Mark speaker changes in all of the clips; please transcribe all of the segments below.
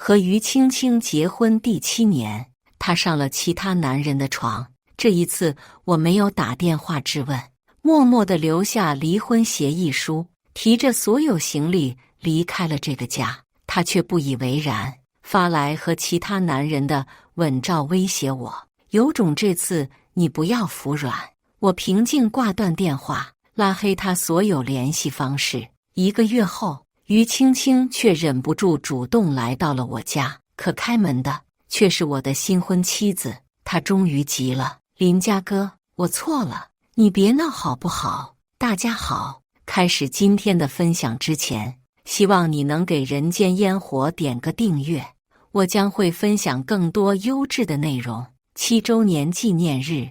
Speaker 1: 和于青青结婚第7年，她上了其他男人的床。这一次我没有打电话质问，默默地留下离婚协议书，提着所有行李离开了这个家。她却不以为然，发来和其他男人的吻照威胁我，有种这次你不要服软。我平静挂断电话，拉黑她所有联系方式。1个月后，于青青却忍不住主动来到了我家，可开门的却是我的新婚妻子。她终于急了：林家哥，我错了，你别闹好不好？大家好，开始今天的分享之前，希望你能给人间烟火点个订阅，我将会分享更多优质的内容。7周年纪念日，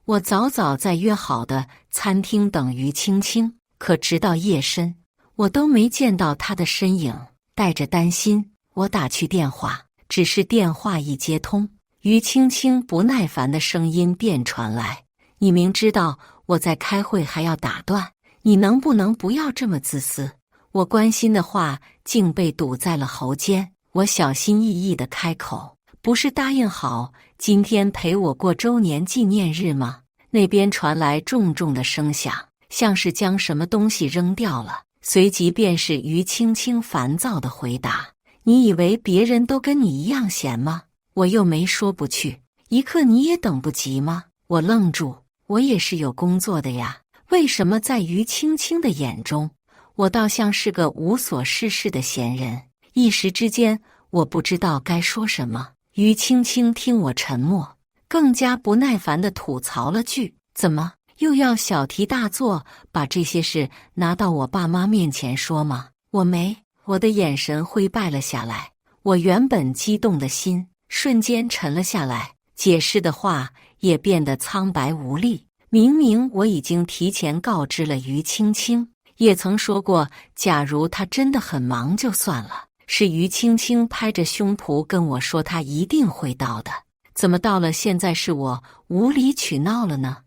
Speaker 1: 我早早在约好的餐厅等于青青，可直到夜深，我都没见到她的身影。带着担心，我打去电话，只是电话一接通，于青青不耐烦的声音便传来：你明知道我在开会还要打断，你能不能不要这么自私？我关心的话竟被堵在了喉间。我小心翼翼地开口：不是答应好今天陪我过周年纪念日吗？那边传来重重的声响，像是将什么东西扔掉了，随即便是于青青烦躁的回答：你以为别人都跟你一样闲吗？我又没说不去，一刻你也等不及吗？我愣住，我也是有工作的呀，为什么在于青青的眼中，我倒像是个无所事事的闲人？一时之间，我不知道该说什么。于青青听我沉默，更加不耐烦地吐槽了句：怎么又要小题大做，把这些事拿到我爸妈面前说吗？我没。我的眼神灰败了下来，我原本激动的心瞬间沉了下来，解释的话也变得苍白无力。明明我已经提前告知了于青青，也曾说过假如她真的很忙就算了，是于青青拍着胸脯跟我说她一定会到的，怎么到了现在是我无理取闹了呢？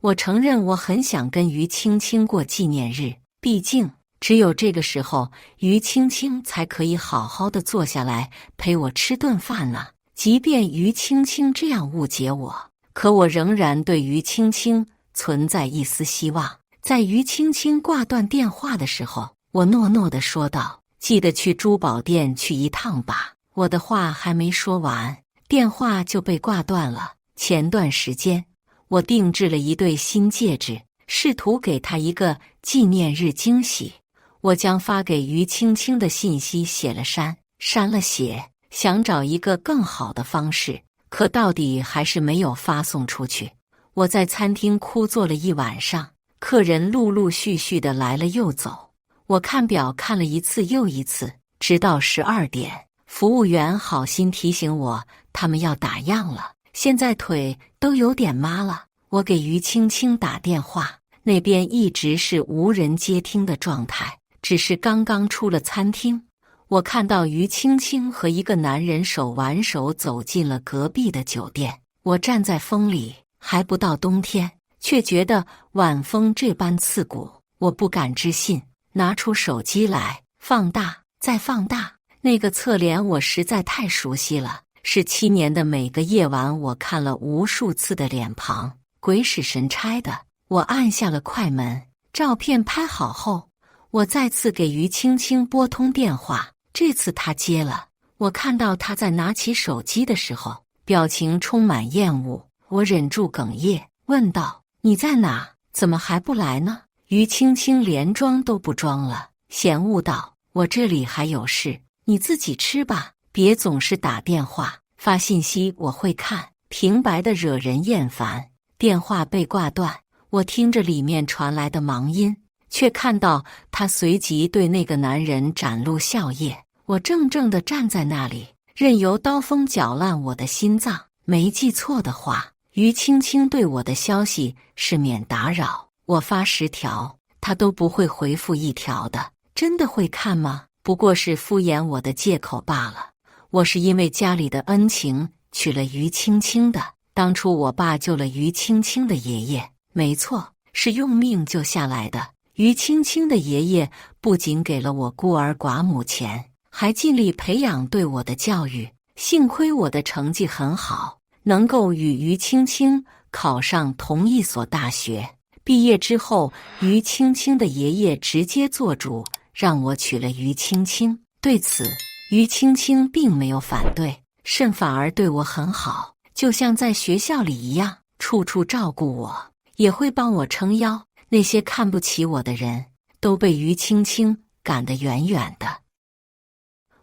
Speaker 1: 我承认我很想跟于青青过纪念日，毕竟只有这个时候，于青青才可以好好的坐下来陪我吃顿饭呢。即便于青青这样误解我，可我仍然对于青青存在一丝希望。在于青青挂断电话的时候，我诺诺地说道：记得去珠宝店去一趟吧。我的话还没说完，电话就被挂断了。前段时间，我定制了一对新戒指，试图给她一个纪念日惊喜。我将发给于青青的信息写了删了写，想找一个更好的方式，可到底还是没有发送出去。我在餐厅枯坐了一晚上，客人陆陆续续的来了又走。我看表看了一次又一次，直到12点，服务员好心提醒我他们要打烊了，现在腿都有点麻了。我给于青青打电话，那边一直是无人接听的状态。只是刚刚出了餐厅，我看到于青青和一个男人手挽手走进了隔壁的酒店。我站在风里，还不到冬天，却觉得晚风这般刺骨。我不敢置信，拿出手机来，放大再放大。那个侧脸我实在太熟悉了，是7年的每个夜晚我看了无数次的脸庞，鬼使神差的。我按下了快门，照片拍好后，我再次给于青青拨通电话，这次她接了。我看到她在拿起手机的时候，表情充满厌恶。我忍住哽咽，问道：你在哪？怎么还不来呢？于青青连装都不装了，嫌恶道：我这里还有事，你自己吃吧，别总是打电话发信息，我会看，平白的惹人厌烦。电话被挂断，我听着里面传来的忙音，却看到他随即对那个男人展露笑靥。我怔怔地站在那里，任由刀锋搅烂我的心脏。没记错的话，于青青对我的消息是免打扰，我发10条，他都不会回复1条的。真的会看吗？不过是敷衍我的借口罢了。我是因为家里的恩情娶了于青青的，当初我爸救了于青青的爷爷，没错，是用命救下来的。于青青的爷爷不仅给了我孤儿寡母钱，还尽力培养对我的教育。幸亏我的成绩很好，能够与于青青考上同一所大学。毕业之后，于青青的爷爷直接做主，让我娶了于青青。对此，于青青并没有反对，甚反而对我很好，就像在学校里一样，处处照顾我，也会帮我撑腰。那些看不起我的人，都被于青青赶得远远的。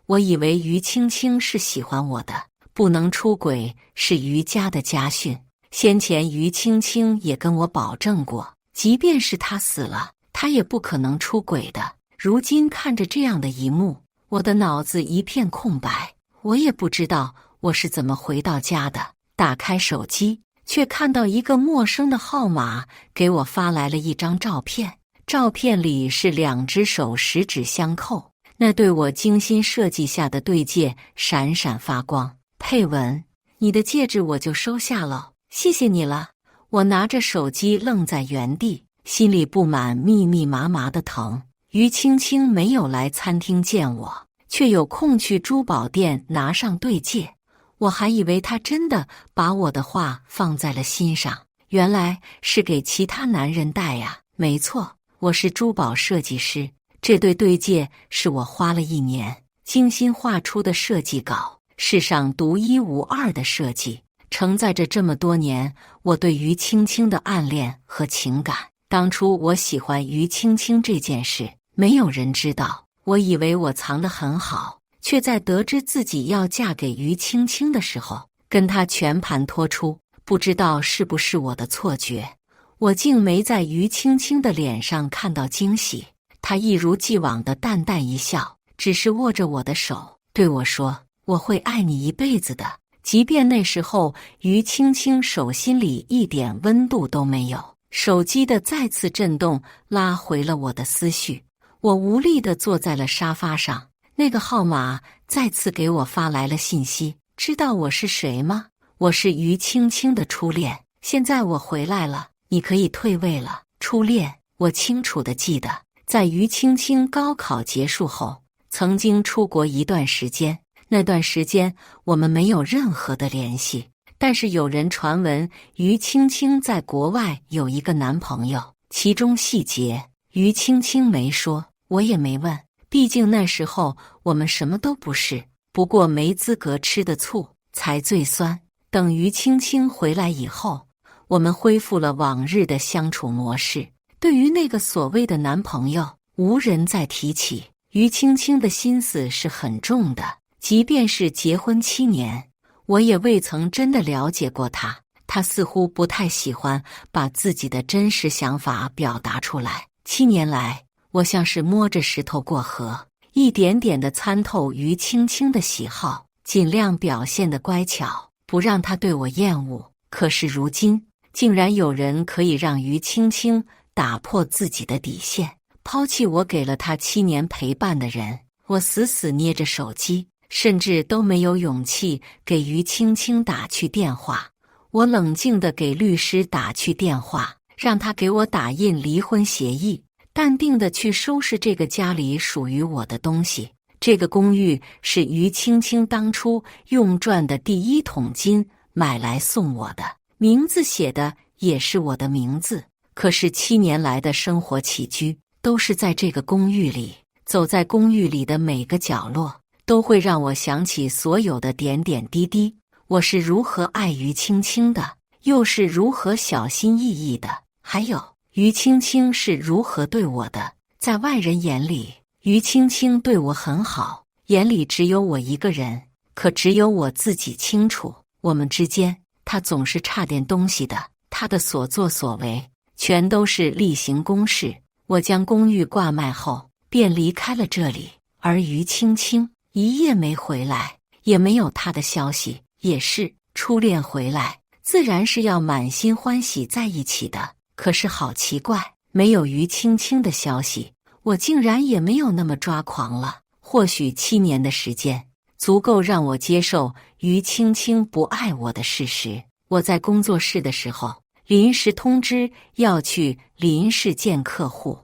Speaker 1: 我以为于青青是喜欢我的，不能出轨是于家的家训。先前于青青也跟我保证过，即便是他死了，他也不可能出轨的。如今看着这样的一幕，我的脑子一片空白，我也不知道我是怎么回到家的。打开手机，却看到一个陌生的号码给我发来了一张照片，照片里是2只手十指相扣，那对我精心设计下的对戒闪闪发光。配文：你的戒指我就收下了，谢谢你了。我拿着手机愣在原地，心里布满密密麻麻的疼。于青青没有来餐厅见我，却有空去珠宝店拿上对戒。我还以为他真的把我的话放在了心上，原来是给其他男人戴呀。没错，我是珠宝设计师，这对对戒是我花了1年精心画出的设计稿，世上独一无二的设计，承载着这么多年我对于青青的暗恋和情感。当初我喜欢于青青这件事，没有人知道，我以为我藏得很好，却在得知自己要嫁给于青青的时候，跟他全盘托出。不知道是不是我的错觉，我竟没在于青青的脸上看到惊喜。她一如既往的淡淡一笑，只是握着我的手对我说，我会爱你一辈子的。即便那时候于青青手心里一点温度都没有。手机的再次震动拉回了我的思绪，我无力地坐在了沙发上。那个号码再次给我发来了信息，知道我是谁吗？我是于青青的初恋，现在我回来了，你可以退位了。初恋，我清楚地记得，在于青青高考结束后，曾经出国一段时间，那段时间我们没有任何的联系。但是有人传闻于青青在国外有一个男朋友，其中细节于青青没说，我也没问，毕竟那时候我们什么都不是，不过没资格吃的醋才最酸。等于青青回来以后，我们恢复了往日的相处模式，对于那个所谓的男朋友，无人再提起。于青青的心思是很重的，即便是结婚7年，我也未曾真的了解过他。他似乎不太喜欢把自己的真实想法表达出来。7年来，我像是摸着石头过河，一点点地参透于青青的喜好，尽量表现得乖巧，不让他对我厌恶。可是如今，竟然有人可以让于青青打破自己的底线，抛弃我给了他7年陪伴的人。我死死捏着手机，甚至都没有勇气给于青青打去电话。我冷静地给律师打去电话，让他给我打印离婚协议，淡定地去收拾这个家里属于我的东西。这个公寓是于青青当初用赚的第1桶金买来送我的，名字写的也是我的名字。可是7年来的生活起居都是在这个公寓里，走在公寓里的每个角落，都会让我想起所有的点点滴滴。我是如何爱于青青的，又是如何小心翼翼的，还有于青青是如何对我的。在外人眼里，于青青对我很好，眼里只有我一个人，可只有我自己清楚，我们之间他总是差点东西的。他的所作所为全都是例行公事。我将公寓挂卖后便离开了这里，而于青青一夜没回来，也没有他的消息。也是，初恋回来自然是要满心欢喜在一起的，可是好奇怪，没有于青青的消息，我竟然也没有那么抓狂了。或许7年的时间足够让我接受于青青不爱我的事实。我在工作室的时候，临时通知要去临市见客户，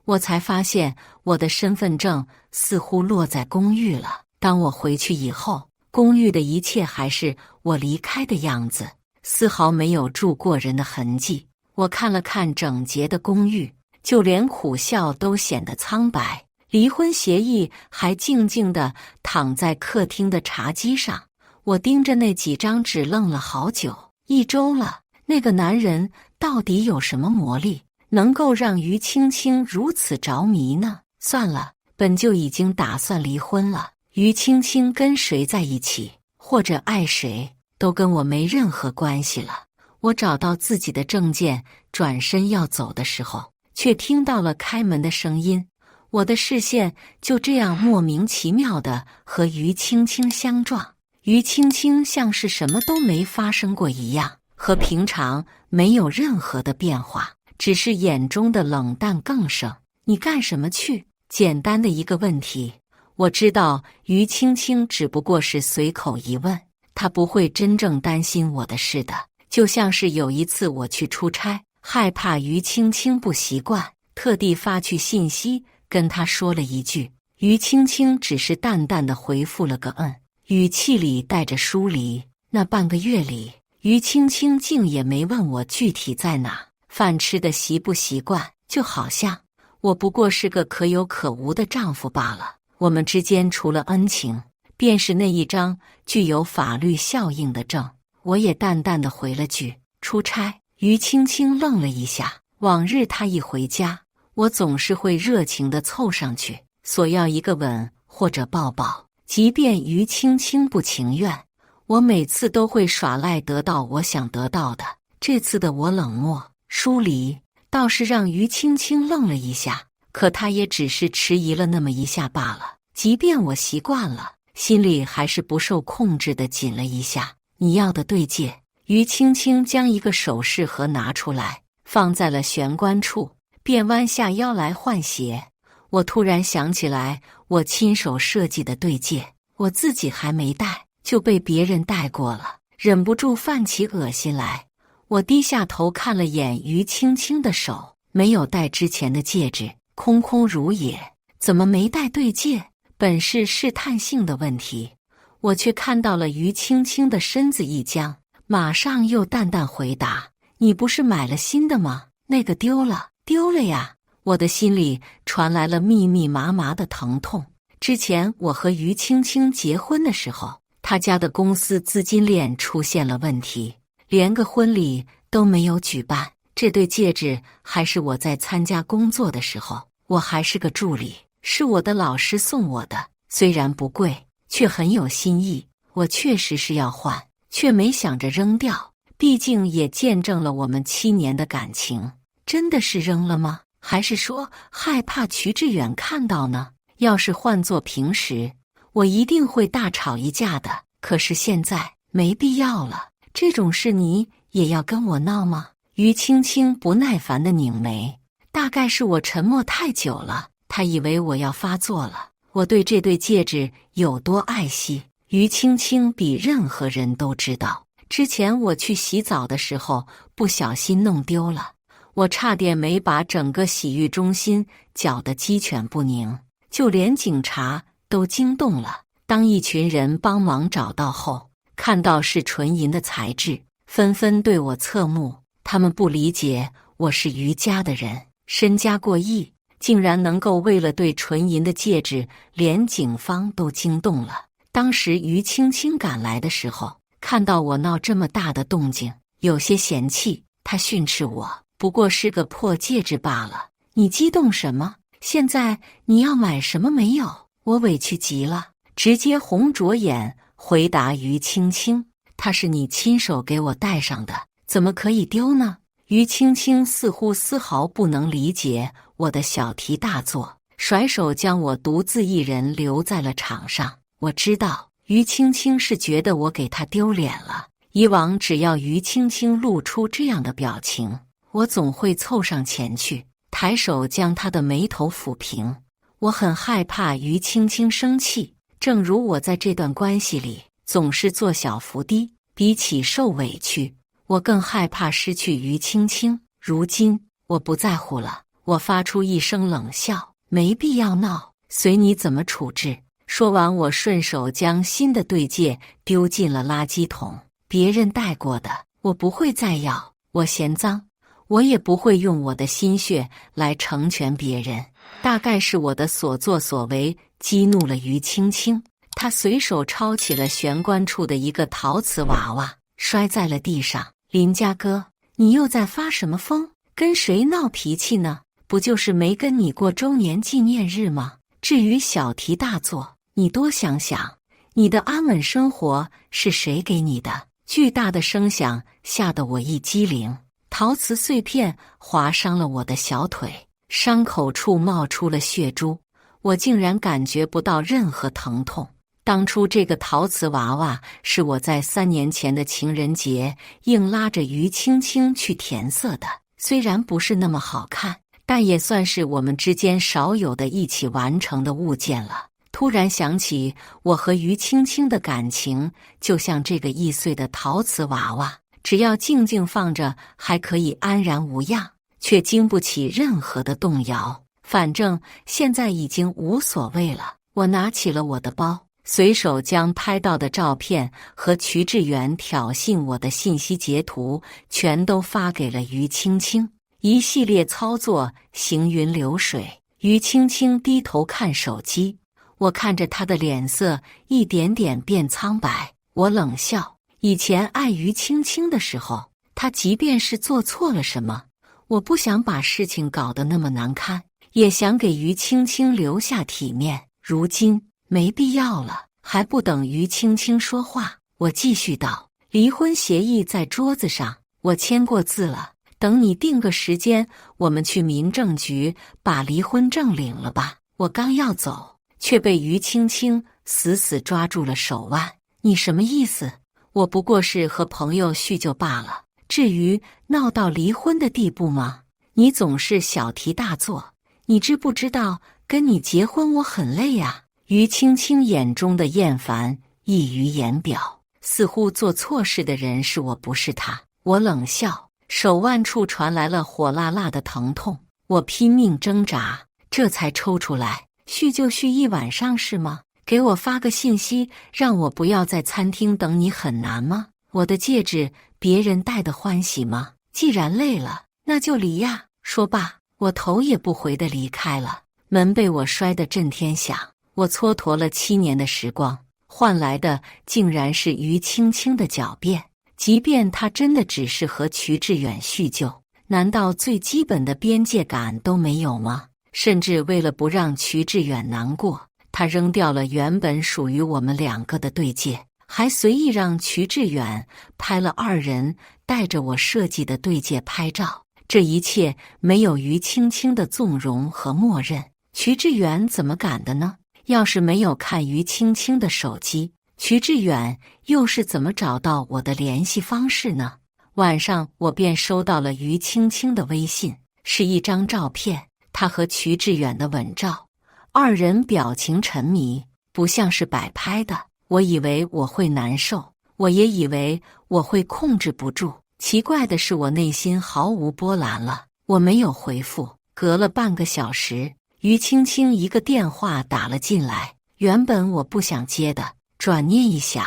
Speaker 1: 我才发现我的身份证似乎落在公寓了。当我回去以后，公寓的一切还是我离开的样子，丝毫没有住过人的痕迹。我看了看整洁的公寓，就连苦笑都显得苍白。离婚协议还静静地躺在客厅的茶几上，我盯着那几张纸愣了好久。1周了，那个男人到底有什么魔力，能够让于青青如此着迷呢？算了，本就已经打算离婚了，于青青跟谁在一起，或者爱谁，都跟我没任何关系了。我找到自己的证件，转身要走的时候，却听到了开门的声音。我的视线就这样莫名其妙地和于青青相撞，于青青像是什么都没发生过一样，和平常没有任何的变化，只是眼中的冷淡更盛。你干什么去？简单的一个问题，我知道于青青只不过是随口一问，她不会真正担心我的事的。就像是有一次我去出差，害怕于青青不习惯，特地发去信息跟她说了一句，于青青只是淡淡的回复了个语气里带着疏离。那半个月里，于青青竟也没问我具体在哪，饭吃的习不习惯，就好像我不过是个可有可无的丈夫罢了。我们之间除了恩情，便是那一张具有法律效应的证。我也淡淡的回了句出差。于青青愣了一下，往日她一回家，我总是会热情地凑上去，索要一个吻或者抱抱，即便于青青不情愿，我每次都会耍赖得到我想得到的。这次的我冷漠疏离，倒是让于青青愣了一下，可她也只是迟疑了那么一下罢了。即便我习惯了，心里还是不受控制地紧了一下。你要的对戒。于青青将一个首饰盒拿出来，放在了玄关处，便弯下腰来换鞋。我突然想起来，我亲手设计的对戒，我自己还没戴，就被别人戴过了，忍不住泛起恶心来。我低下头看了眼于青青的手，没有戴之前的戒指，空空如也。怎么没戴对戒？本是试探性的问题，我却看到了于青青的身子一僵，马上又淡淡回答：你不是买了新的吗？那个丢了。丢了呀。我的心里传来了密密麻麻的疼痛。之前我和于青青结婚的时候，她家的公司资金链出现了问题，连个婚礼都没有举办。这对戒指还是我在参加工作的时候，我还是个助理，是我的老师送我的，虽然不贵，却很有新意。我确实是要换，却没想着扔掉，毕竟也见证了我们7年的感情。真的是扔了吗？还是说害怕瞿志远看到呢？要是换作平时，我一定会大吵一架的。可是现在没必要了，这种事你也要跟我闹吗？于青青不耐烦地拧眉，大概是我沉默太久了，她以为我要发作了。我对这对戒指有多爱惜，于青青比任何人都知道。之前我去洗澡的时候，不小心弄丢了，我差点没把整个洗浴中心搅得鸡犬不宁，就连警察都惊动了。当一群人帮忙找到后，看到是纯银的材质，纷纷对我侧目。他们不理解我是于家的人，身家过亿，竟然能够为了对纯银的戒指，连警方都惊动了。当时于青青赶来的时候，看到我闹这么大的动静，有些嫌弃，他训斥我，不过是个破戒指罢了，你激动什么？现在你要买什么没有？我委屈极了，直接红着眼回答于青青，它是你亲手给我戴上的，怎么可以丢呢？于青青似乎丝毫不能理解我的小题大做，甩手将我独自一人留在了场上。我知道于青青是觉得我给她丢脸了，以往只要于青青露出这样的表情，我总会凑上前去，抬手将她的眉头抚平。我很害怕于青青生气，正如我在这段关系里总是做小伏低，比起受委屈，我更害怕失去于青青。如今我不在乎了，我发出一声冷笑，没必要闹，随你怎么处置。说完，我顺手将新的对戒丢进了垃圾桶。别人戴过的，我不会再要，我嫌脏，我也不会用我的心血来成全别人。大概是我的所作所为激怒了于青青，她随手抄起了玄关处的一个陶瓷娃娃，摔在了地上。林家哥，你又在发什么疯？跟谁闹脾气呢？不就是没跟你过周年纪念日吗？至于小题大做，你多想想，你的安稳生活是谁给你的？巨大的声响吓得我一激灵，陶瓷碎片划伤了我的小腿，伤口处冒出了血珠，我竟然感觉不到任何疼痛。当初这个陶瓷娃娃是我在3年前的情人节硬拉着于青青去填色的，虽然不是那么好看，但也算是我们之间少有的一起完成的物件了。突然想起我和于青青的感情，就像这个易碎的陶瓷娃娃，只要静静放着，还可以安然无恙，却经不起任何的动摇。反正现在已经无所谓了。我拿起了我的包，随手将拍到的照片和瞿志远挑衅我的信息截图全都发给了于青青。一系列操作行云流水，于青青低头看手机，我看着她的脸色一点点变苍白，我冷笑。以前爱于青青的时候，她即便是做错了什么，我不想把事情搞得那么难堪，也想给于青青留下体面。如今没必要了。还不等于青青说话，我继续道：离婚协议在桌子上，我签过字了，等你定个时间，我们去民政局把离婚证领了吧。我刚要走，却被于青青死死抓住了手腕。你什么意思？我不过是和朋友叙旧罢了，至于闹到离婚的地步吗？你总是小题大做，你知不知道跟你结婚我很累啊。于青青眼中的厌烦溢于言表，似乎做错事的人是我，不是他。我冷笑，手腕处传来了火辣辣的疼痛，我拼命挣扎，这才抽出来。叙旧叙一晚上是吗？给我发个信息，让我不要在餐厅等你很难吗？我的戒指别人戴得欢喜吗？既然累了，那就离呀。说罢，我头也不回地离开了。门被我摔得震天响。我蹉跎了7年的时光，换来的竟然是于青青的狡辩。即便他真的只是和瞿志远叙旧，难道最基本的边界感都没有吗？甚至为了不让瞿志远难过，他扔掉了原本属于我们2个的对戒，还随意让瞿志远拍了2人带着我设计的对戒拍照。这一切没有于青青的纵容和默认，瞿志远怎么敢的呢？要是没有看于青青的手机，瞿志远又是怎么找到我的联系方式呢？晚上我便收到了于青青的微信，是一张照片，他和瞿志远的吻照，2人表情沉迷，不像是摆拍的。我以为我会难受，我也以为我会控制不住。奇怪的是，我内心毫无波澜了。我没有回复，隔了半个小时，于青青一个电话打了进来，原本我不想接的，转念一想，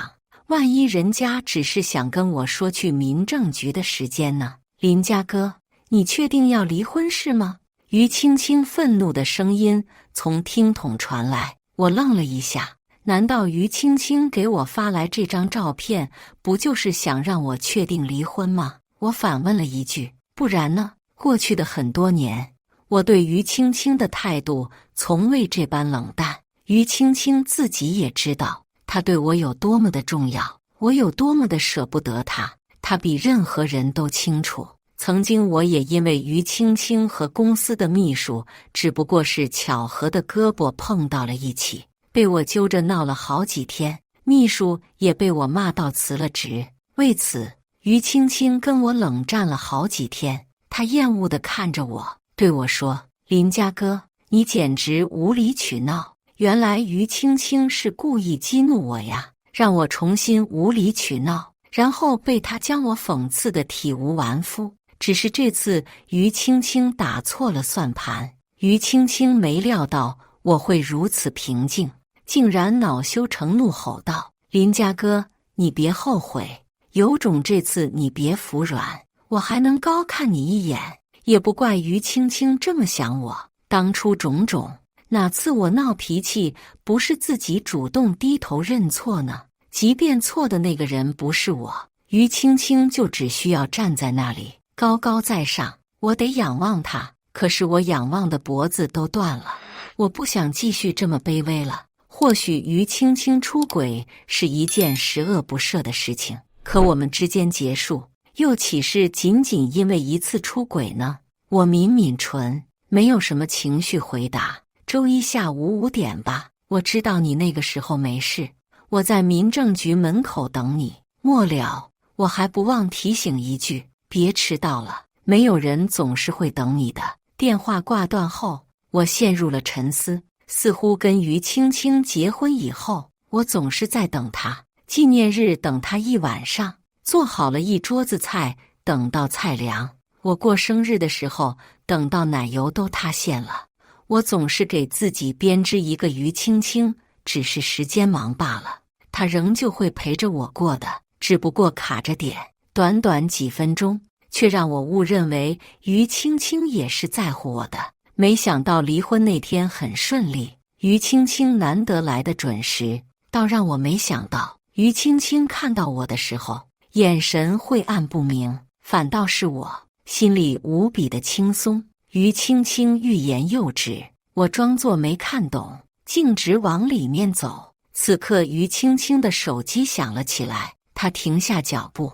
Speaker 1: 万一人家只是想跟我说去民政局的时间呢？林家哥，你确定要离婚是吗？于青青愤怒的声音从听筒传来，我愣了一下，难道于青青给我发来这张照片，不就是想让我确定离婚吗？我反问了一句，不然呢？过去的很多年，我对于青青的态度从未这般冷淡。于青青自己也知道，她对我有多么的重要，我有多么的舍不得她，她比任何人都清楚。曾经我也因为于青青和公司的秘书只不过是巧合的胳膊碰到了一起，被我揪着闹了好几天，秘书也被我骂到辞了职。为此，于青青跟我冷战了好几天。她厌恶地看着我，对我说：“林家哥，你简直无理取闹。”原来于青青是故意激怒我呀，让我重新无理取闹，然后被她将我讽刺得体无完肤。只是这次于青青打错了算盘。于青青没料到我会如此平静，竟然恼羞成怒吼道：“林家哥，你别后悔，有种这次你别服软，我还能高看你一眼。”也不怪于青青这么想我，当初种种，哪次我闹脾气不是自己主动低头认错呢？即便错的那个人不是我，于青青就只需要站在那里高高在上，我得仰望他。可是我仰望的脖子都断了，我不想继续这么卑微了。或许于青青出轨是一件十恶不赦的事情，可我们之间结束，又岂是仅仅因为一次出轨呢？我抿抿唇，没有什么情绪回答。周一下午5点吧，我知道你那个时候没事，我在民政局门口等你。末了，我还不忘提醒一句，别迟到了，没有人总是会等你的。电话挂断后，我陷入了沉思，似乎跟于青青结婚以后，我总是在等她。纪念日等她一晚上，做好了一桌子菜，等到菜凉。我过生日的时候，等到奶油都塌陷了。我总是给自己编织一个于青青，只是时间忙罢了，她仍旧会陪着我过的，只不过卡着点。短短几分钟，却让我误认为于青青也是在乎我的。没想到离婚那天很顺利，于青青难得来的准时，倒让我没想到于青青看到我的时候，眼神晦暗不明，反倒是我心里无比的轻松。于青青欲言又止，我装作没看懂，径直往里面走。此刻于青青的手机响了起来，她停下脚步，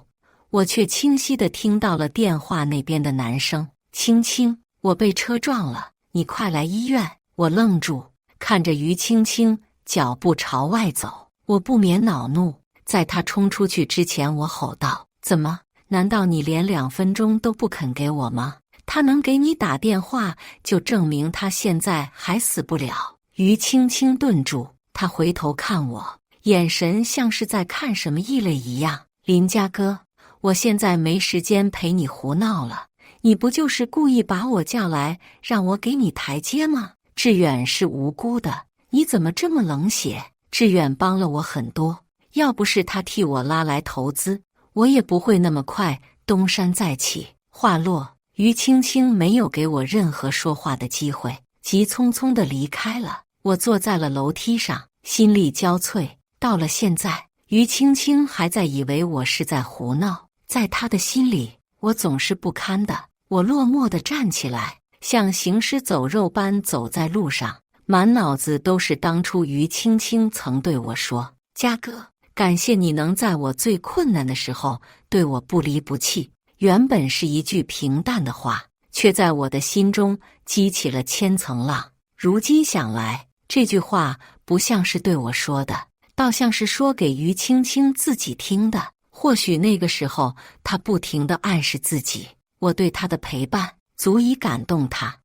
Speaker 1: 我却清晰地听到了电话那边的男声：“青青，我被车撞了，你快来医院。”我愣住，看着于青青脚步朝外走，我不免恼怒。在他冲出去之前，我吼道：“怎么？难道你连2分钟都不肯给我吗？他能给你打电话，就证明他现在还死不了。”于青青顿住，他回头看我，眼神像是在看什么异类一样。“林家哥，我现在没时间陪你胡闹了，你不就是故意把我叫来，让我给你台阶吗？志远是无辜的，你怎么这么冷血？志远帮了我很多，要不是他替我拉来投资，我也不会那么快东山再起。”话落，于青青没有给我任何说话的机会，急匆匆地离开了。我坐在了楼梯上，心力交瘁。到了现在，于青青还在以为我是在胡闹，在她的心里，我总是不堪的。我落寞地站起来，像行尸走肉般走在路上，满脑子都是当初于青青曾对我说：“嘉哥，感谢你能在我最困难的时候对我不离不弃。”原本是一句平淡的话，却在我的心中激起了千层浪。如今想来，这句话不像是对我说的，倒像是说给于青青自己听的。或许那个时候，他不停地暗示自己，我对他的陪伴足以感动他。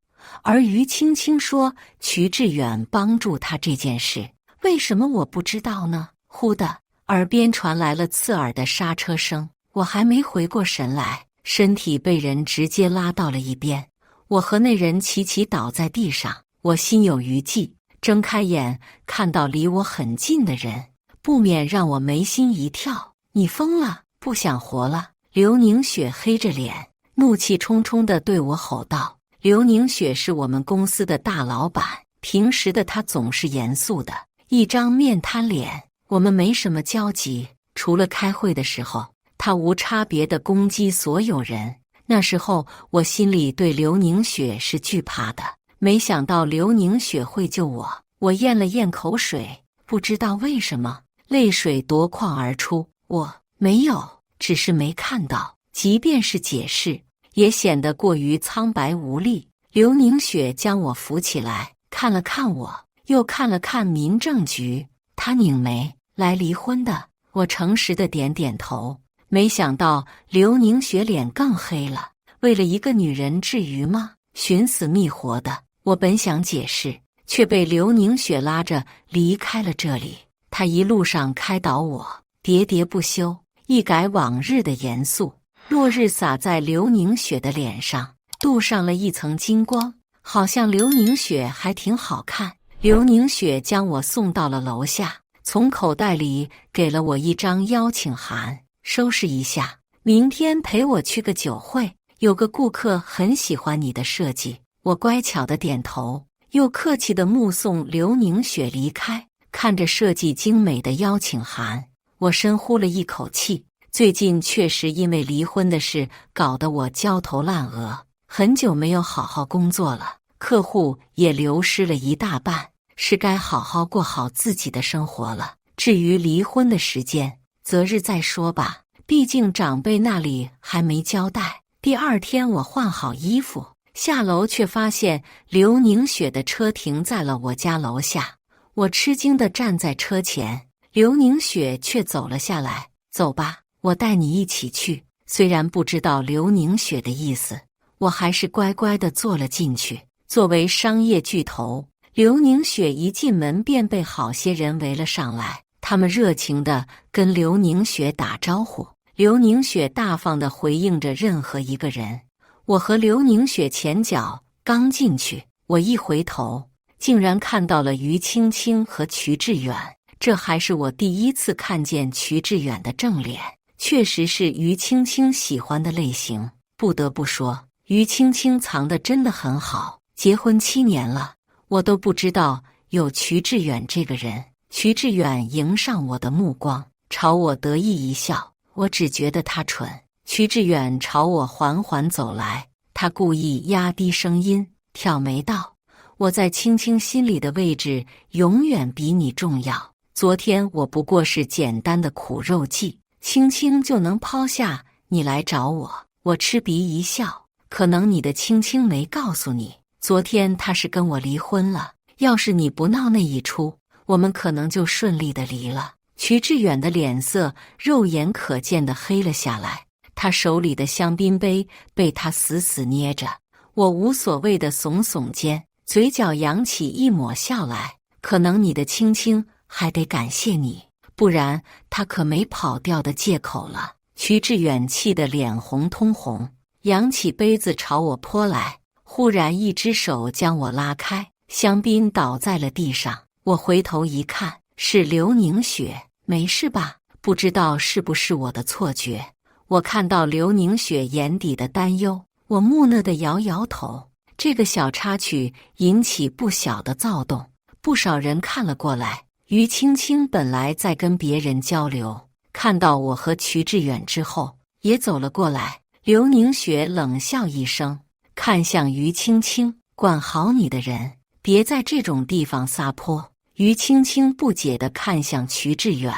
Speaker 1: 而于青青说瞿志远帮助他这件事，为什么我不知道呢？忽的，耳边传来了刺耳的刹车声，我还没回过神来，身体被人直接拉到了一边。我和那人齐齐倒在地上，我心有余悸，睁开眼看到离我很近的人，不免让我眉心一跳。“你疯了，不想活了？”刘宁雪黑着脸，怒气冲冲地对我吼道。刘宁雪是我们公司的大老板，平时的她总是严肃的，一张面瘫脸，我们没什么交集，除了开会的时候，她无差别地攻击所有人。那时候我心里对刘宁雪是惧怕的，没想到刘宁雪会救我。我咽了咽口水，不知道为什么，泪水夺眶而出。我没有，只是没看到，即便是解释，也显得过于苍白无力。刘宁雪将我扶起来，看了看我，又看了看民政局，她拧眉：“来离婚的。”我诚实的点点头。没想到刘宁雪脸更黑了，为了一个女人至于吗？寻死觅活的。我本想解释，却被刘宁雪拉着离开了这里。她一路上开导我，喋喋不休，一改往日的严肃。落日洒在刘凝雪的脸上，镀上了一层金光，好像刘凝雪还挺好看。刘凝雪将我送到了楼下，从口袋里给了我一张邀请函，收拾一下，明天陪我去个酒会，有个顾客很喜欢你的设计。我乖巧的点头，又客气地目送刘凝雪离开。看着设计精美的邀请函，我深呼了一口气。最近确实因为离婚的事搞得我焦头烂额，很久没有好好工作了，客户也流失了一大半，是该好好过好自己的生活了。至于离婚的时间，择日再说吧，毕竟长辈那里还没交代。第二天我换好衣服下楼，却发现刘凝雪的车停在了我家楼下。我吃惊地站在车前，刘凝雪却走了下来。走吧，我带你一起去。虽然不知道刘凝雪的意思，我还是乖乖地坐了进去。作为商业巨头，刘凝雪一进门便被好些人围了上来，他们热情地跟刘凝雪打招呼。刘凝雪大方地回应着任何一个人。我和刘凝雪前脚刚进去，我一回头，竟然看到了于青青和瞿志远。这还是我第一次看见瞿志远的正脸，确实是于青青喜欢的类型。不得不说，于青青藏得真的很好，结婚7年了，我都不知道有瞿志远这个人。瞿志远迎上我的目光，朝我得意一笑，我只觉得他蠢。瞿志远朝我缓缓走来，他故意压低声音，挑眉道：我在青青心里的位置永远比你重要。昨天我不过是简单的苦肉计，青青就能抛下你来找我。我嗤鼻一笑，可能你的青青没告诉你，昨天他是跟我离婚了。要是你不闹那一出，我们可能就顺利的离了。瞿志远的脸色肉眼可见的黑了下来，他手里的香槟杯被他死死捏着。我无所谓的耸耸肩，嘴角扬起一抹笑来。可能你的青青还得感谢你，不然他可没跑掉的借口了。瞿志远气得脸红通红，扬起杯子朝我泼来，忽然一只手将我拉开，香槟倒在了地上。我回头一看，是刘凝雪。没事吧？不知道是不是我的错觉，我看到刘凝雪眼底的担忧，我木讷地摇摇头。这个小插曲引起不小的躁动，不少人看了过来。于青青本来在跟别人交流，看到我和瞿志远之后，也走了过来。刘凝雪冷笑一声，看向于青青：管好你的人，别在这种地方撒泼。于青青不解地看向瞿志远，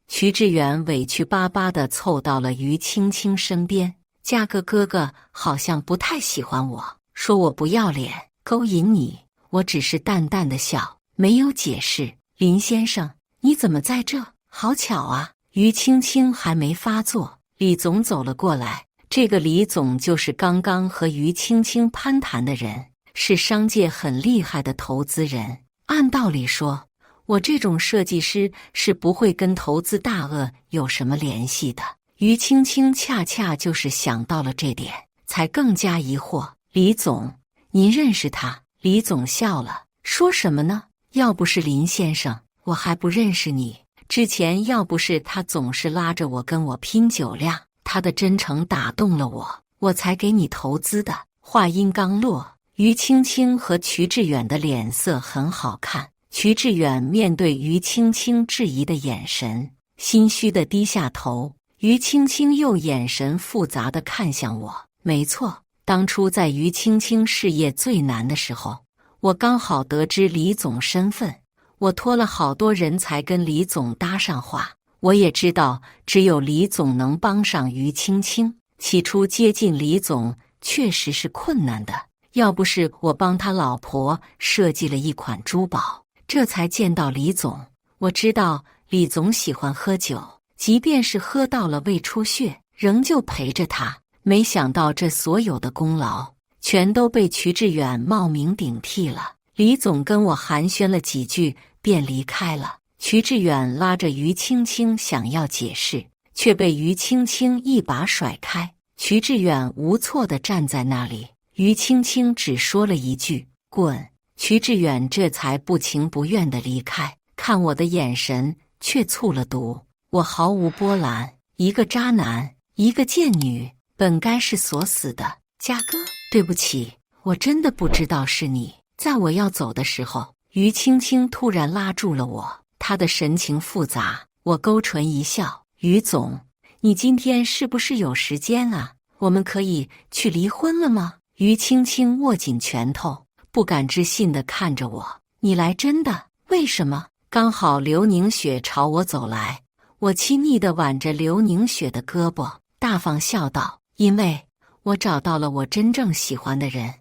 Speaker 1: 瞿志远委屈巴巴地凑到了于青青身边。嘉哥哥哥好像不太喜欢我，说我不要脸，勾引你。我只是淡淡的笑，没有解释。林先生，你怎么在这？好巧啊！于青青还没发作，李总走了过来。这个李总就是刚刚和于青青攀谈的人，是商界很厉害的投资人。按道理说，我这种设计师是不会跟投资大鳄有什么联系的。于青青恰恰就是想到了这点，才更加疑惑。李总，您认识他？李总笑了，说什么呢？要不是林先生，我还不认识你。之前要不是他总是拉着我跟我拼酒量，他的真诚打动了我，我才给你投资的。话音刚落，于青青和瞿志远的脸色很好看。瞿志远面对于青青质疑的眼神，心虚地低下头。于青青又眼神复杂地看向我。没错，当初在于青青事业最难的时候，我刚好得知李总身份，我托了好多人才跟李总搭上话。我也知道，只有李总能帮上于青青。起初接近李总确实是困难的，要不是我帮他老婆设计了一款珠宝，这才见到李总。我知道李总喜欢喝酒，即便是喝到了胃出血，仍旧陪着他。没想到这所有的功劳全都被瞿志远冒名顶替了。李总跟我寒暄了几句便离开了。瞿志远拉着于青青想要解释，却被于青青一把甩开。瞿志远无措地站在那里，于青青只说了一句“滚”，瞿志远这才不情不愿地离开，看我的眼神却淬了毒。我毫无波澜，一个渣男，一个贱女，本该是锁死的。嘉哥，对不起，我真的不知道是你。在我要走的时候，于青青突然拉住了我，她的神情复杂。我勾唇一笑，于总，你今天是不是有时间啊？我们可以去离婚了吗？于青青握紧拳头，不敢置信地看着我。你来真的？为什么？刚好刘凝雪朝我走来，我亲昵地挽着刘凝雪的胳膊，大方笑道：因为我找到了我真正喜欢的人。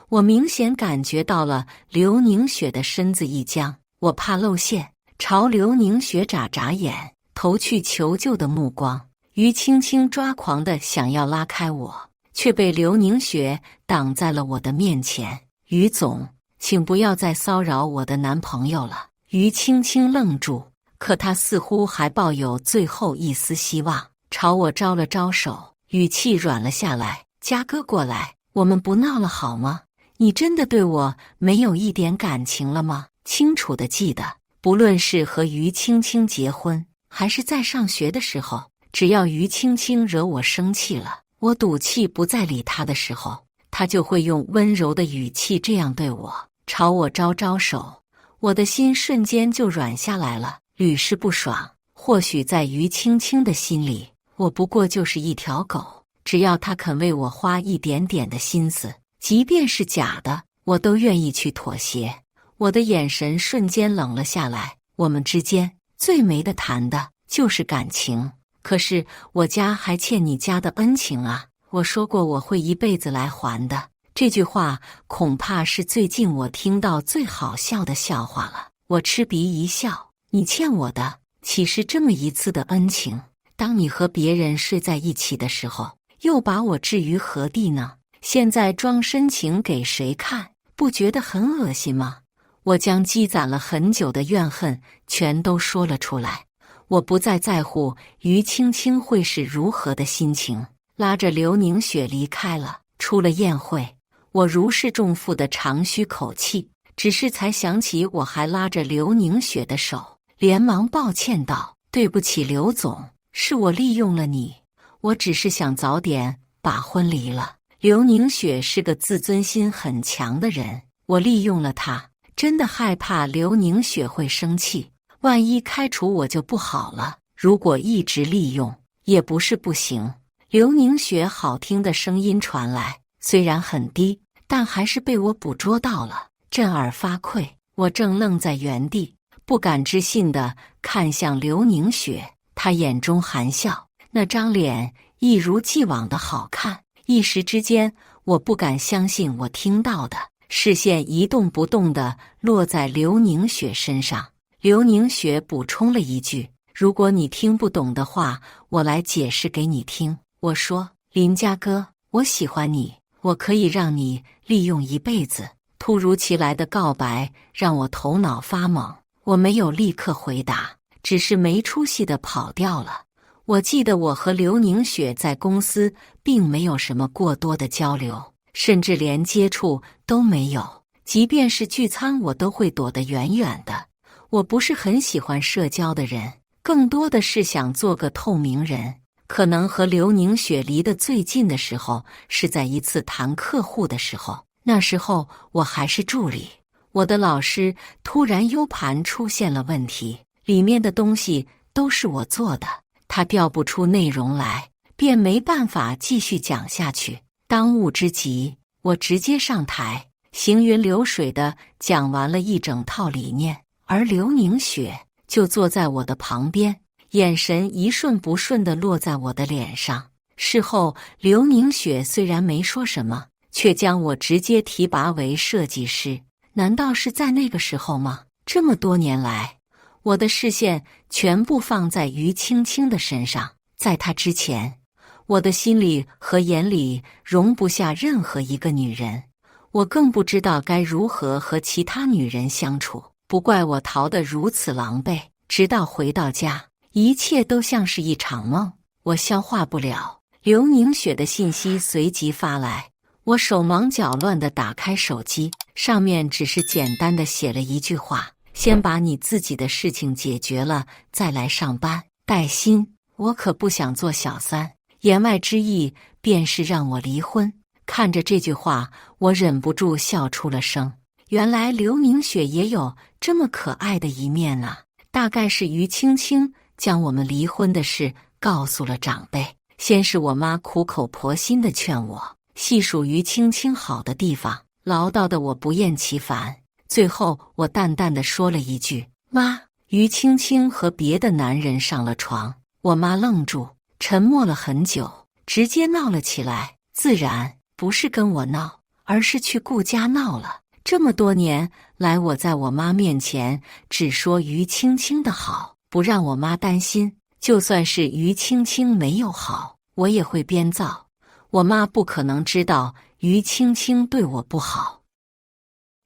Speaker 1: 我明显感觉到了刘凝雪的身子一僵，我怕露馅，朝刘凝雪眨眨眼，投去求救的目光。于青青抓狂地想要拉开我，却被刘凝雪挡在了我的面前。于总，请不要再骚扰我的男朋友了。于青青愣住，可她似乎还抱有最后一丝希望，朝我招了招手，语气软了下来。嘉哥过来，我们不闹了好吗？你真的对我没有一点感情了吗？清楚地记得，不论是和于青青结婚，还是在上学的时候，只要于青青惹我生气了，我赌气不再理她的时候，她就会用温柔的语气这样对我，朝我招招手。我的心瞬间就软下来了，屡试不爽。或许在于青青的心里，我不过就是一条狗，只要她肯为我花一点点的心思，即便是假的，我都愿意去妥协。我的眼神瞬间冷了下来，我们之间最没得谈的就是感情。可是我家还欠你家的恩情啊，我说过我会一辈子来还的。这句话恐怕是最近我听到最好笑的笑话了。我嗤鼻一笑，你欠我的岂是这么一次的恩情？当你和别人睡在一起的时候，又把我置于何地呢？现在装深情给谁看？不觉得很恶心吗？我将积攒了很久的怨恨全都说了出来。我不再在乎于青青会是如何的心情，拉着刘凝雪离开了。出了宴会，我如释重负的长吁口气，只是才想起我还拉着刘凝雪的手，连忙抱歉道：对不起刘总，是我利用了你，我只是想早点把婚离了。刘凝雪是个自尊心很强的人，我利用了她，真的害怕刘凝雪会生气，万一开除我就不好了。如果一直利用也不是不行。刘凝雪好听的声音传来，虽然很低，但还是被我捕捉到了，震耳发聩。我正愣在原地，不敢置信地看向刘凝雪，她眼中含笑，那张脸一如既往的好看。一时之间，我不敢相信我听到的，视线一动不动地落在刘凝雪身上。刘凝雪补充了一句：如果你听不懂的话，我来解释给你听。我说：林家哥，我喜欢你，我可以让你利用一辈子。突如其来的告白让我头脑发懵，我没有立刻回答，只是没出息地跑掉了。我记得我和刘凝雪在公司并没有什么过多的交流，甚至连接触都没有，即便是聚餐我都会躲得远远的。我不是很喜欢社交的人，更多的是想做个透明人。可能和刘凝雪离得最近的时候是在一次谈客户的时候，那时候我还是助理，我的老师突然 U 盘出现了问题，里面的东西都是我做的，他调不出内容来，便没办法继续讲下去。当务之急，我直接上台，行云流水地讲完了一整套理念，而刘凝雪就坐在我的旁边，眼神一瞬不瞬地落在我的脸上。事后，刘凝雪虽然没说什么，却将我直接提拔为设计师。难道是在那个时候吗？这么多年来，我的视线全部放在于青青的身上，在她之前，我的心里和眼里容不下任何一个女人，我更不知道该如何和其他女人相处。不怪我逃得如此狼狈，直到回到家，一切都像是一场梦。我消化不了。刘凝雪的信息随即发来，我手忙脚乱地打开手机，上面只是简单地写了一句话：先把你自己的事情解决了，再来上班。带薪，我可不想做小三。言外之意便是让我离婚。看着这句话，我忍不住笑出了声。原来刘凝雪也有这么可爱的一面啊！大概是于青青将我们离婚的事告诉了长辈。先是我妈苦口婆心地劝我，细数于青青好的地方，唠叨的我不厌其烦。最后我淡淡地说了一句：妈，于青青和别的男人上了床。我妈愣住，沉默了很久，直接闹了起来。自然不是跟我闹，而是去顾家闹了。这么多年来，我在我妈面前只说于青青的好，不让我妈担心。就算是于青青没有好，我也会编造。我妈不可能知道于青青对我不好。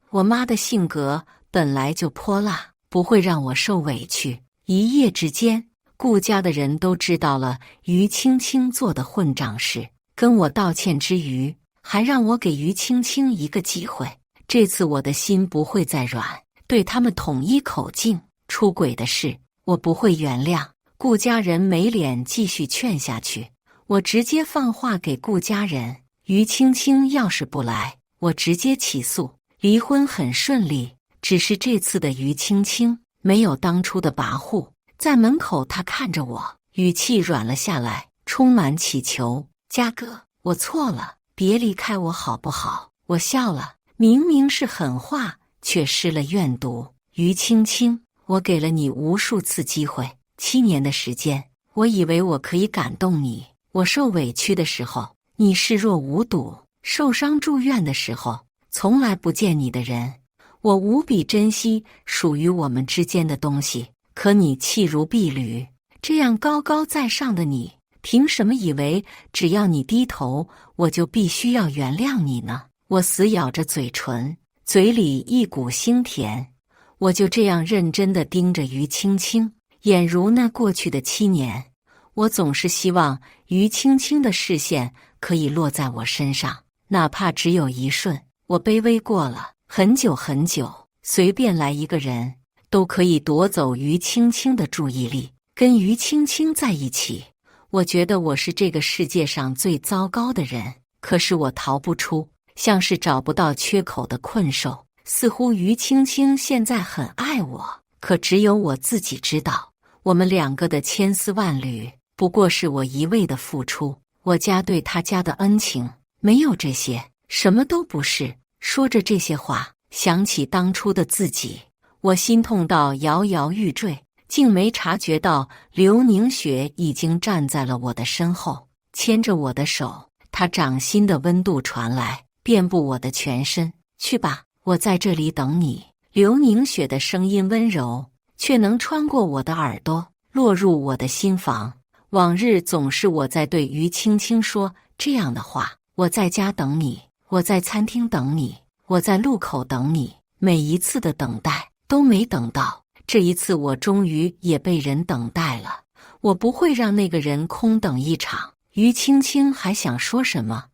Speaker 1: 我妈的性格本来就泼辣，不会让我受委屈。一夜之间，顾家的人都知道了于青青做的混账事，跟我道歉之余，还让我给于青青一个机会。这次我的心不会再软，对他们统一口径。出轨的事，我不会原谅。顾家人没脸继续劝下去，我直接放话给顾家人：于青青要是不来，我直接起诉。离婚很顺利，只是这次的于青青没有当初的跋扈。在门口，她看着我，语气软了下来，充满乞求：嘉哥，我错了，别离开我好不好？我笑了，明明是狠话，却失了怨毒。于青青，我给了你无数次机会，7年的时间，我以为我可以感动你。我受委屈的时候，你视若无睹；受伤住院的时候，从来不见你的人。我无比珍惜属于我们之间的东西，可你弃如敝履。这样高高在上的你，凭什么以为只要你低头，我就必须要原谅你呢？我死咬着嘴唇，嘴里一股腥甜。我就这样认真地盯着于青青，眼如那过去的7年，我总是希望于青青的视线可以落在我身上，哪怕只有一瞬。我卑微过了很久很久，随便来一个人都可以夺走于青青的注意力。跟于青青在一起，我觉得我是这个世界上最糟糕的人，可是我逃不出，像是找不到缺口的困兽。似乎于青青现在很爱我，可只有我自己知道，我们2个的千丝万缕，不过是我一味的付出。我家对他家的恩情，没有这些，什么都不是。说着这些话，想起当初的自己，我心痛到摇摇欲坠，竟没察觉到刘凝雪已经站在了我的身后，牵着我的手。她掌心的温度传来，遍布我的全身。去吧，我在这里等你。刘凝雪的声音温柔，却能穿过我的耳朵，落入我的心房。往日总是我在对于青青说这样的话：我在家等你，我在餐厅等你，我在路口等你。每一次的等待都没等到，这一次我终于也被人等待了。我不会让那个人空等一场。于青青还想说什么，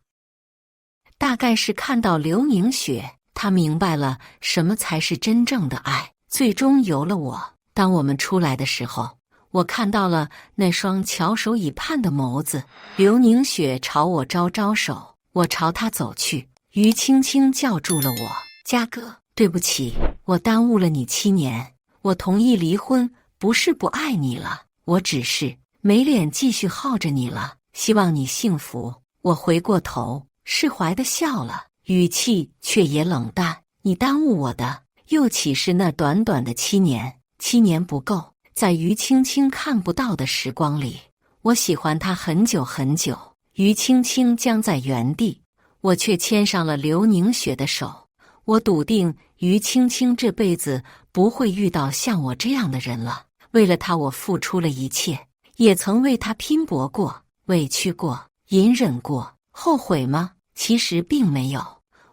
Speaker 1: 大概是看到刘凝雪，她明白了什么才是真正的爱，最终由了我。当我们出来的时候，我看到了那双翘首以盼的眸子。刘凝雪朝我招招手，我朝她走去。于青青叫住了我：嘉哥，对不起，我耽误了你7年。我同意离婚，不是不爱你了，我只是没脸继续耗着你了。希望你幸福。我回过头，释怀地笑了，语气却也冷淡。你耽误我的，又岂是那短短的7年？7年不够。在于青青看不到的时光里，我喜欢她很久很久。于青青僵在原地，我却牵上了刘凝雪的手。我笃定于青青这辈子不会遇到像我这样的人了。为了她，我付出了一切，也曾为她拼搏过，委屈过，隐忍过。后悔吗？其实并没有。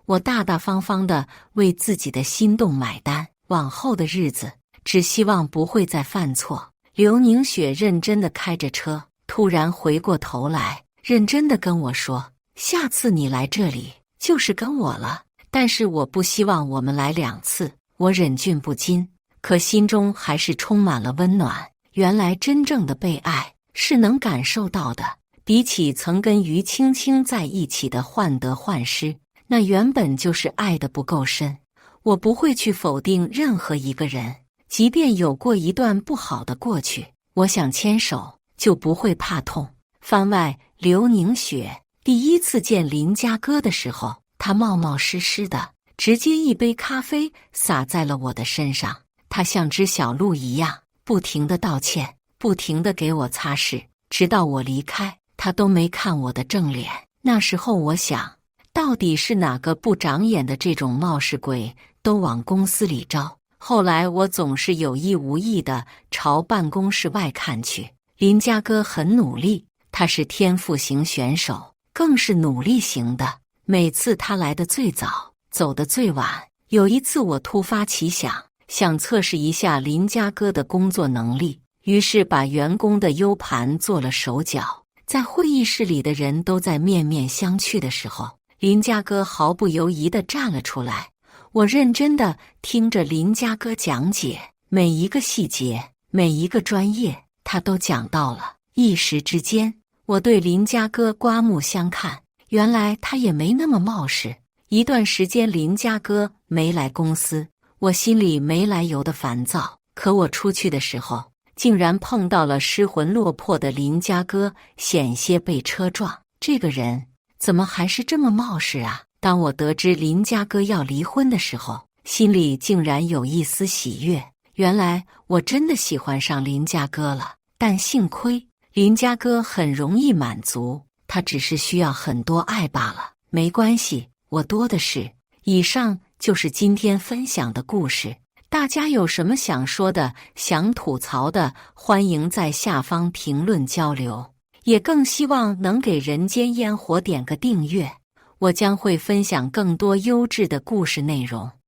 Speaker 1: 我大大方方地为自己的心动买单，往后的日子只希望不会再犯错。刘凝雪认真地开着车，突然回过头来，认真地跟我说：“下次你来这里就是跟我了。”但是我不希望我们来2次，我忍俊不禁，可心中还是充满了温暖。原来真正的被爱是能感受到的，比起曾跟于青青在一起的患得患失，那原本就是爱的不够深。我不会去否定任何一个人，即便有过一段不好的过去，我想牵手就不会怕痛。番外刘宁雪第一次见林家哥的时候，他冒冒失失的，直接一杯咖啡洒在了我的身上。他像只小鹿一样，不停地道歉，不停地给我擦拭，直到我离开，他都没看我的正脸。那时候我想，到底是哪个不长眼的这种冒失鬼都往公司里招。后来我总是有意无意地朝办公室外看去，林家哥很努力，他是天赋型选手，更是努力型的。每次他来的最早，走的最晚。有一次我突发奇想，想测试一下林家哥的工作能力，于是把员工的 U 盘做了手脚。在会议室里的人都在面面相觑的时候，林家哥毫不犹豫地站了出来。我认真地听着林家哥讲解，每一个细节，每一个专业，他都讲到了。一时之间，我对林家哥刮目相看，原来他也没那么冒失。一段时间林家哥没来公司，我心里没来由的烦躁。可我出去的时候，竟然碰到了失魂落魄的林家哥，险些被车撞。这个人怎么还是这么冒失啊？当我得知林家哥要离婚的时候，心里竟然有一丝喜悦。原来我真的喜欢上林家哥了。但幸亏林家哥很容易满足，他只是需要很多爱罢了。没关系，我多的是。以上就是今天分享的故事，大家有什么想说的、想吐槽的，欢迎在下方评论交流。也更希望能给人间烟火点个订阅，我将会分享更多优质的故事内容。